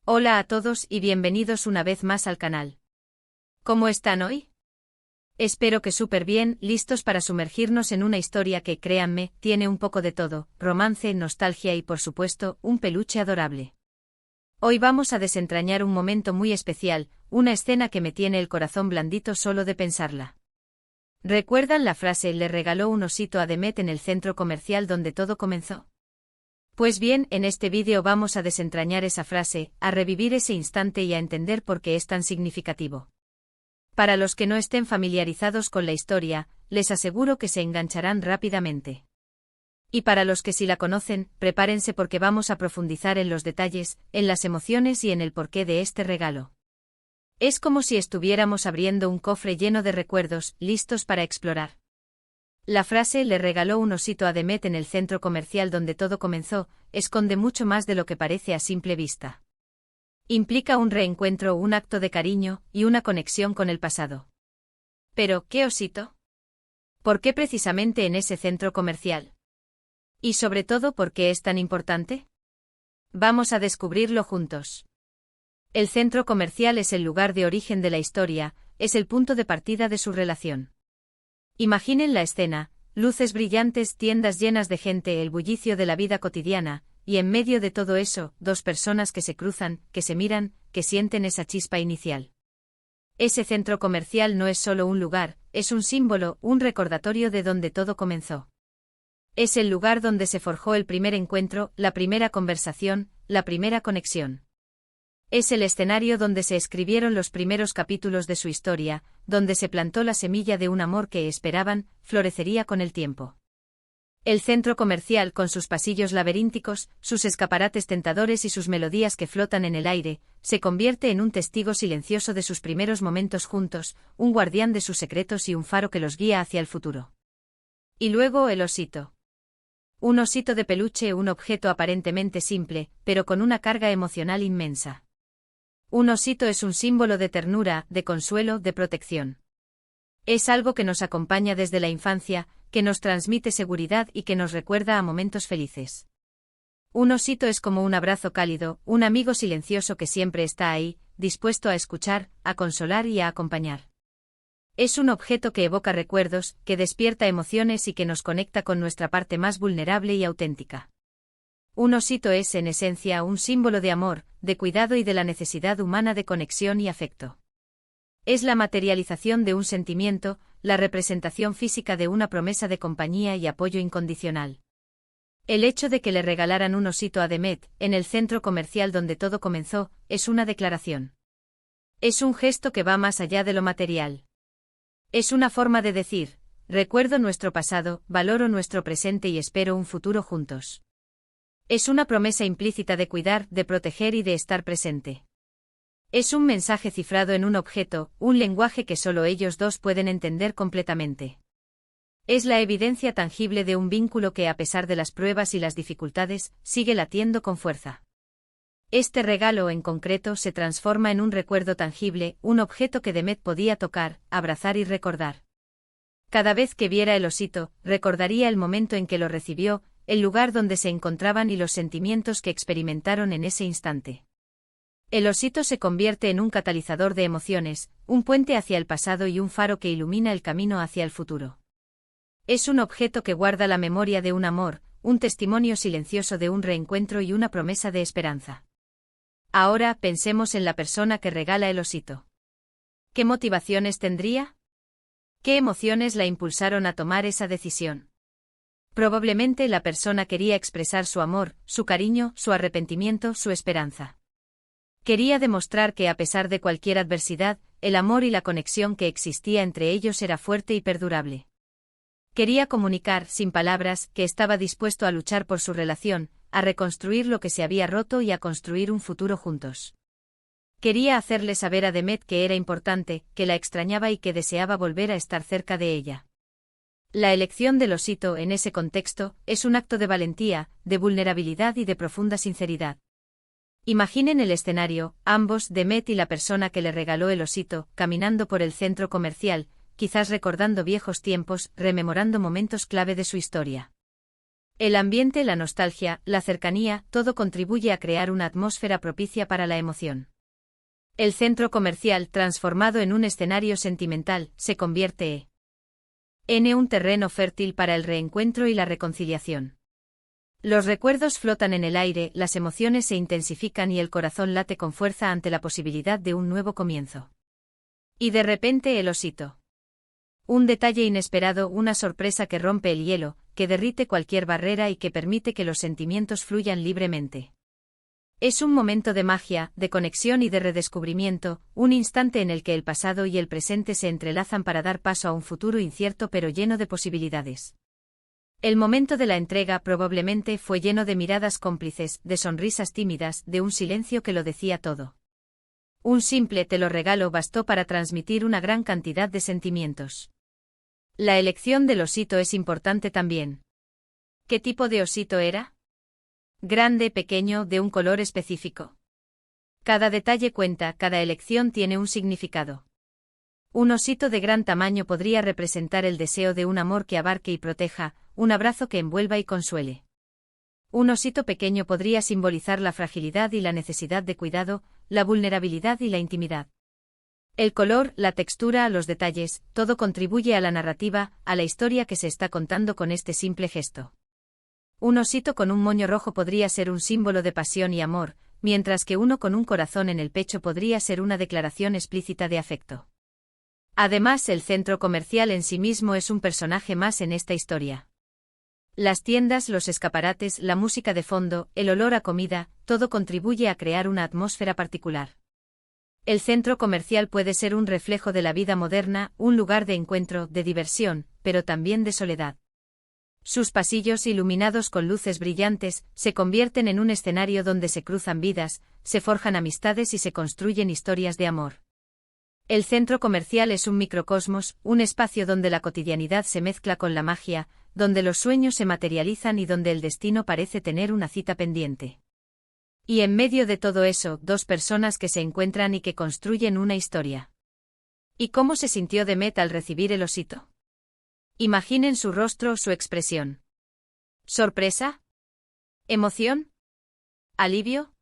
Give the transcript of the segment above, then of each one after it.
Hola a todos y bienvenidos una vez más al canal. ¿Cómo están hoy? Espero que súper bien, listos para sumergirnos en una historia que, créanme, tiene un poco de todo: romance, nostalgia y por supuesto, un peluche adorable. Hoy vamos a desentrañar un momento muy especial, una escena que me tiene el corazón blandito solo de pensarla. ¿Recuerdan la frase "le regaló un osito a Demet" en el centro comercial donde todo comenzó? Pues bien, en este vídeo vamos a desentrañar esa frase, a revivir ese instante y a entender por qué es tan significativo. Para los que no estén familiarizados con la historia, les aseguro que se engancharán rápidamente. Y para los que sí la conocen, prepárense porque vamos a profundizar en los detalles, en las emociones y en el porqué de este regalo. Es como si estuviéramos abriendo un cofre lleno de recuerdos, listos para explorar. La frase "le regaló un osito a Demet" en el centro comercial donde todo comenzó, esconde mucho más de lo que parece a simple vista. Implica un reencuentro, un acto de cariño, y una conexión con el pasado. Pero, ¿qué osito? ¿Por qué precisamente en ese centro comercial? Y sobre todo, ¿por qué es tan importante? Vamos a descubrirlo juntos. El centro comercial es el lugar de origen de la historia, es el punto de partida de su relación. Imaginen la escena: luces brillantes, tiendas llenas de gente, el bullicio de la vida cotidiana, y en medio de todo eso, dos personas que se cruzan, que se miran, que sienten esa chispa inicial. Ese centro comercial no es solo un lugar, es un símbolo, un recordatorio de donde todo comenzó. Es el lugar donde se forjó el primer encuentro, la primera conversación, la primera conexión. Es el escenario donde se escribieron los primeros capítulos de su historia, donde se plantó la semilla de un amor que esperaban, florecería con el tiempo. El centro comercial, con sus pasillos laberínticos, sus escaparates tentadores y sus melodías que flotan en el aire, se convierte en un testigo silencioso de sus primeros momentos juntos, un guardián de sus secretos y un faro que los guía hacia el futuro. Y luego el osito. Un osito de peluche, un objeto aparentemente simple, pero con una carga emocional inmensa. Un osito es un símbolo de ternura, de consuelo, de protección. Es algo que nos acompaña desde la infancia, que nos transmite seguridad y que nos recuerda a momentos felices. Un osito es como un abrazo cálido, un amigo silencioso que siempre está ahí, dispuesto a escuchar, a consolar y a acompañar. Es un objeto que evoca recuerdos, que despierta emociones y que nos conecta con nuestra parte más vulnerable y auténtica. Un osito es, en esencia, un símbolo de amor, de cuidado y de la necesidad humana de conexión y afecto. Es la materialización de un sentimiento, la representación física de una promesa de compañía y apoyo incondicional. El hecho de que le regalaran un osito a Demet, en el centro comercial donde todo comenzó, es una declaración. Es un gesto que va más allá de lo material. Es una forma de decir: recuerdo nuestro pasado, valoro nuestro presente y espero un futuro juntos. Es una promesa implícita de cuidar, de proteger y de estar presente. Es un mensaje cifrado en un objeto, un lenguaje que solo ellos dos pueden entender completamente. Es la evidencia tangible de un vínculo que, a pesar de las pruebas y las dificultades, sigue latiendo con fuerza. Este regalo en concreto se transforma en un recuerdo tangible, un objeto que Demet podía tocar, abrazar y recordar. Cada vez que viera el osito, recordaría el momento en que lo recibió, el lugar donde se encontraban y los sentimientos que experimentaron en ese instante. El osito se convierte en un catalizador de emociones, un puente hacia el pasado y un faro que ilumina el camino hacia el futuro. Es un objeto que guarda la memoria de un amor, un testimonio silencioso de un reencuentro y una promesa de esperanza. Ahora pensemos en la persona que regala el osito. ¿Qué motivaciones tendría? ¿Qué emociones la impulsaron a tomar esa decisión? Probablemente la persona quería expresar su amor, su cariño, su arrepentimiento, su esperanza. Quería demostrar que, a pesar de cualquier adversidad, el amor y la conexión que existía entre ellos era fuerte y perdurable. Quería comunicar, sin palabras, que estaba dispuesto a luchar por su relación, a reconstruir lo que se había roto y a construir un futuro juntos. Quería hacerle saber a Demet que era importante, que la extrañaba y que deseaba volver a estar cerca de ella. La elección del osito en ese contexto es un acto de valentía, de vulnerabilidad y de profunda sinceridad. Imaginen el escenario: ambos, Demet y la persona que le regaló el osito, caminando por el centro comercial, quizás recordando viejos tiempos, rememorando momentos clave de su historia. El ambiente, la nostalgia, la cercanía, todo contribuye a crear una atmósfera propicia para la emoción. El centro comercial, transformado en un escenario sentimental, se convierte en un terreno fértil para el reencuentro y la reconciliación. Los recuerdos flotan en el aire, las emociones se intensifican y el corazón late con fuerza ante la posibilidad de un nuevo comienzo. Y de repente el osito. Un detalle inesperado, una sorpresa que rompe el hielo, que derrite cualquier barrera y que permite que los sentimientos fluyan libremente. Es un momento de magia, de conexión y de redescubrimiento, un instante en el que el pasado y el presente se entrelazan para dar paso a un futuro incierto pero lleno de posibilidades. El momento de la entrega probablemente fue lleno de miradas cómplices, de sonrisas tímidas, de un silencio que lo decía todo. Un simple te lo regalo bastó para transmitir una gran cantidad de sentimientos. La elección del osito es importante también. ¿Qué tipo de osito era? Grande, pequeño, de un color específico. Cada detalle cuenta, cada elección tiene un significado. Un osito de gran tamaño podría representar el deseo de un amor que abarque y proteja, un abrazo que envuelva y consuele. Un osito pequeño podría simbolizar la fragilidad y la necesidad de cuidado, la vulnerabilidad y la intimidad. El color, la textura, los detalles, todo contribuye a la narrativa, a la historia que se está contando con este simple gesto. Un osito con un moño rojo podría ser un símbolo de pasión y amor, mientras que uno con un corazón en el pecho podría ser una declaración explícita de afecto. Además, el centro comercial en sí mismo es un personaje más en esta historia. Las tiendas, los escaparates, la música de fondo, el olor a comida, todo contribuye a crear una atmósfera particular. El centro comercial puede ser un reflejo de la vida moderna, un lugar de encuentro, de diversión, pero también de soledad. Sus pasillos, iluminados con luces brillantes, se convierten en un escenario donde se cruzan vidas, se forjan amistades y se construyen historias de amor. El centro comercial es un microcosmos, un espacio donde la cotidianidad se mezcla con la magia, donde los sueños se materializan y donde el destino parece tener una cita pendiente. Y en medio de todo eso, dos personas que se encuentran y que construyen una historia. ¿Y cómo se sintió Demet al recibir el osito? Imaginen su rostro, su expresión. ¿Sorpresa? ¿Emoción? ¿Alivio?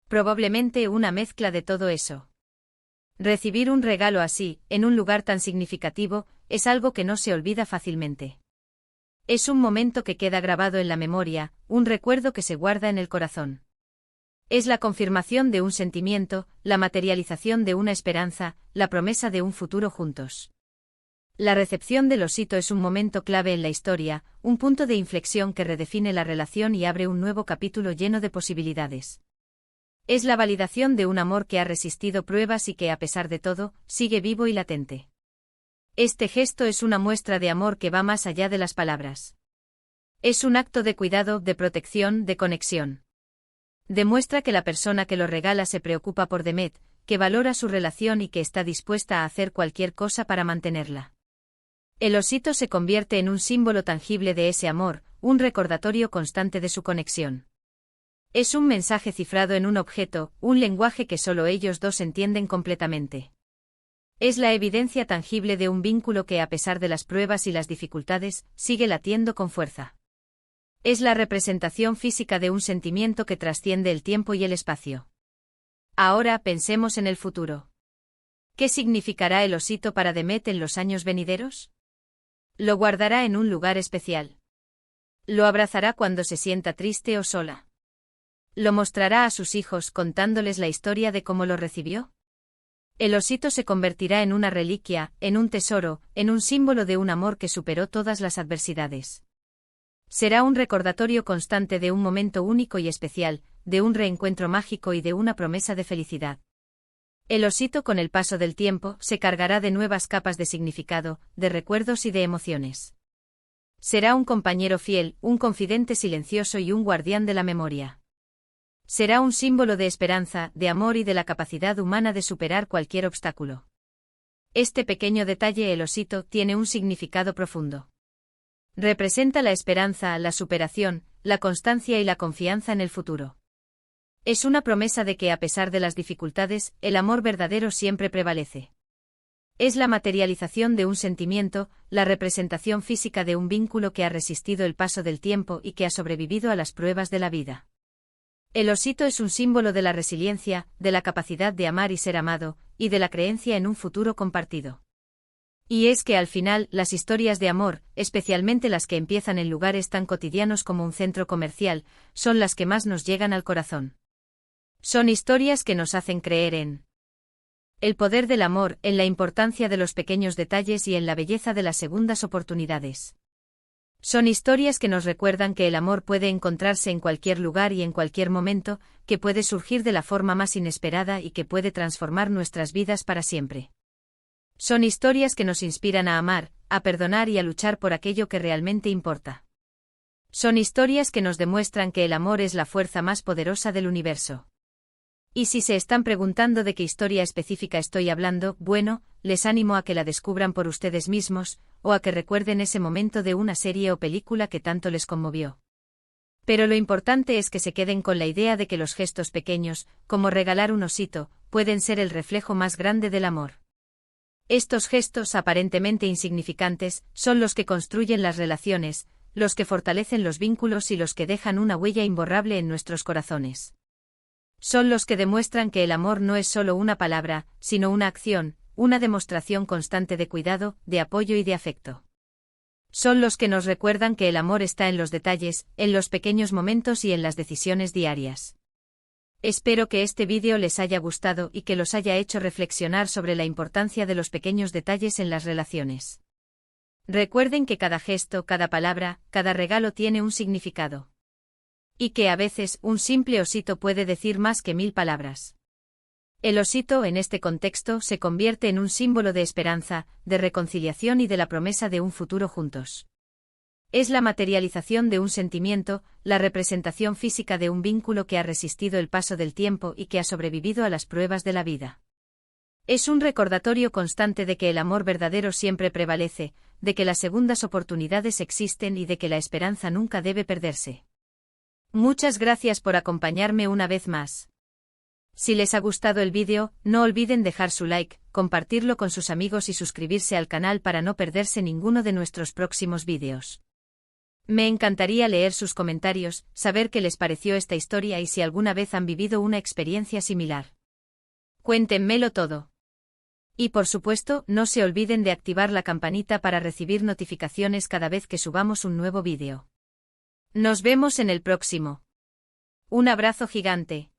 Probablemente una mezcla de todo eso. Recibir un regalo así, en un lugar tan significativo, es algo que no se olvida fácilmente. Es un momento que queda grabado en la memoria, un recuerdo que se guarda en el corazón. Es la confirmación de un sentimiento, la materialización de una esperanza, la promesa de un futuro juntos. La recepción del osito es un momento clave en la historia, un punto de inflexión que redefine la relación y abre un nuevo capítulo lleno de posibilidades. Es la validación de un amor que ha resistido pruebas y que, a pesar de todo, sigue vivo y latente. Este gesto es una muestra de amor que va más allá de las palabras. Es un acto de cuidado, de protección, de conexión. Demuestra que la persona que lo regala se preocupa por Demet, que valora su relación y que está dispuesta a hacer cualquier cosa para mantenerla. El osito se convierte en un símbolo tangible de ese amor, un recordatorio constante de su conexión. Es un mensaje cifrado en un objeto, un lenguaje que solo ellos dos entienden completamente. Es la evidencia tangible de un vínculo que, a pesar de las pruebas y las dificultades, sigue latiendo con fuerza. Es la representación física de un sentimiento que trasciende el tiempo y el espacio. Ahora pensemos en el futuro. ¿Qué significará el osito para Demet en los años venideros? Lo guardará en un lugar especial. Lo abrazará cuando se sienta triste o sola. Lo mostrará a sus hijos contándoles la historia de cómo lo recibió. El osito se convertirá en una reliquia, en un tesoro, en un símbolo de un amor que superó todas las adversidades. Será un recordatorio constante de un momento único y especial, de un reencuentro mágico y de una promesa de felicidad. El osito, con el paso del tiempo, se cargará de nuevas capas de significado, de recuerdos y de emociones. Será un compañero fiel, un confidente silencioso y un guardián de la memoria. Será un símbolo de esperanza, de amor y de la capacidad humana de superar cualquier obstáculo. Este pequeño detalle, el osito, tiene un significado profundo. Representa la esperanza, la superación, la constancia y la confianza en el futuro. Es una promesa de que, a pesar de las dificultades, el amor verdadero siempre prevalece. Es la materialización de un sentimiento, la representación física de un vínculo que ha resistido el paso del tiempo y que ha sobrevivido a las pruebas de la vida. El osito es un símbolo de la resiliencia, de la capacidad de amar y ser amado, y de la creencia en un futuro compartido. Y es que al final, las historias de amor, especialmente las que empiezan en lugares tan cotidianos como un centro comercial, son las que más nos llegan al corazón. Son historias que nos hacen creer en el poder del amor, en la importancia de los pequeños detalles y en la belleza de las segundas oportunidades. Son historias que nos recuerdan que el amor puede encontrarse en cualquier lugar y en cualquier momento, que puede surgir de la forma más inesperada y que puede transformar nuestras vidas para siempre. Son historias que nos inspiran a amar, a perdonar y a luchar por aquello que realmente importa. Son historias que nos demuestran que el amor es la fuerza más poderosa del universo. Y si se están preguntando de qué historia específica estoy hablando, bueno, les animo a que la descubran por ustedes mismos, o a que recuerden ese momento de una serie o película que tanto les conmovió. Pero lo importante es que se queden con la idea de que los gestos pequeños, como regalar un osito, pueden ser el reflejo más grande del amor. Estos gestos aparentemente insignificantes son los que construyen las relaciones, los que fortalecen los vínculos y los que dejan una huella imborrable en nuestros corazones. Son los que demuestran que el amor no es solo una palabra, sino una acción, una demostración constante de cuidado, de apoyo y de afecto. Son los que nos recuerdan que el amor está en los detalles, en los pequeños momentos y en las decisiones diarias. Espero que este vídeo les haya gustado y que los haya hecho reflexionar sobre la importancia de los pequeños detalles en las relaciones. Recuerden que cada gesto, cada palabra, cada regalo tiene un significado. Y que a veces un simple osito puede decir más que 1000 palabras. El osito en este contexto se convierte en un símbolo de esperanza, de reconciliación y de la promesa de un futuro juntos. Es la materialización de un sentimiento, la representación física de un vínculo que ha resistido el paso del tiempo y que ha sobrevivido a las pruebas de la vida. Es un recordatorio constante de que el amor verdadero siempre prevalece, de que las segundas oportunidades existen y de que la esperanza nunca debe perderse. Muchas gracias por acompañarme una vez más. Si les ha gustado el vídeo, no olviden dejar su like, compartirlo con sus amigos y suscribirse al canal para no perderse ninguno de nuestros próximos vídeos. Me encantaría leer sus comentarios, saber qué les pareció esta historia y si alguna vez han vivido una experiencia similar. Cuéntenmelo todo. Y por supuesto, no se olviden de activar la campanita para recibir notificaciones cada vez que subamos un nuevo vídeo. Nos vemos en el próximo. Un abrazo gigante.